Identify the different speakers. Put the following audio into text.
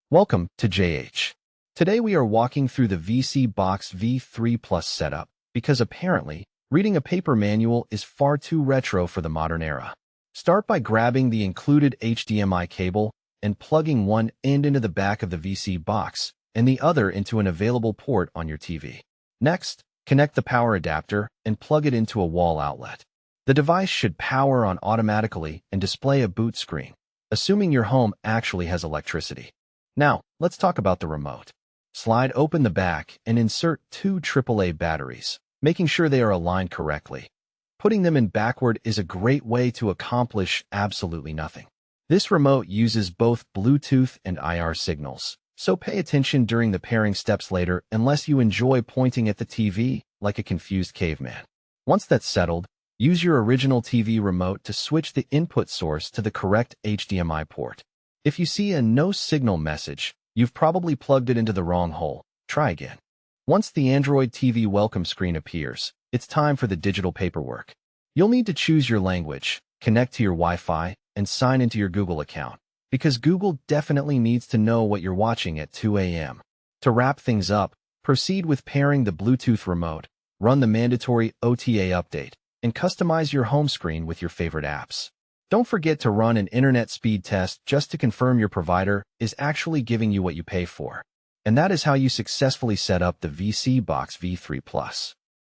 Speaker 1: Welcome to JH. Today we are walking through the VSeeBox V3 Plus setup because apparently reading a paper manual is far too retro for the modern era. Start by grabbing the included HDMI cable and plugging one end into the back of the VSeeBox and the other into an available port on your TV. Next, connect the power adapter and plug it into a wall outlet. The device should power on automatically and display a boot screen, assuming your home actually has electricity. Now, let's talk about the remote. Slide open the back and insert two AAA batteries, making sure they are aligned correctly. Putting them in backward is a great way to accomplish absolutely nothing. This remote uses both Bluetooth and IR signals, so pay attention during the pairing steps later unless you enjoy pointing at the TV like a confused caveman. Once that's settled, use your original TV remote to switch the input source to the correct HDMI port. If you see a no signal message, you've probably plugged it into the wrong hole. Try again. Once the Android TV welcome screen appears, it's time for the digital paperwork. You'll need to choose your language, connect to your Wi-Fi, and sign into your Google account, because Google definitely needs to know what you're watching at 2 a.m. To wrap things up, proceed with pairing the Bluetooth remote, run the mandatory OTA update, and customize your home screen with your favorite apps. Don't forget to run an internet speed test just to confirm your provider is actually giving you what you pay for. And that is how you successfully set up the VSeeBox V3 Plus.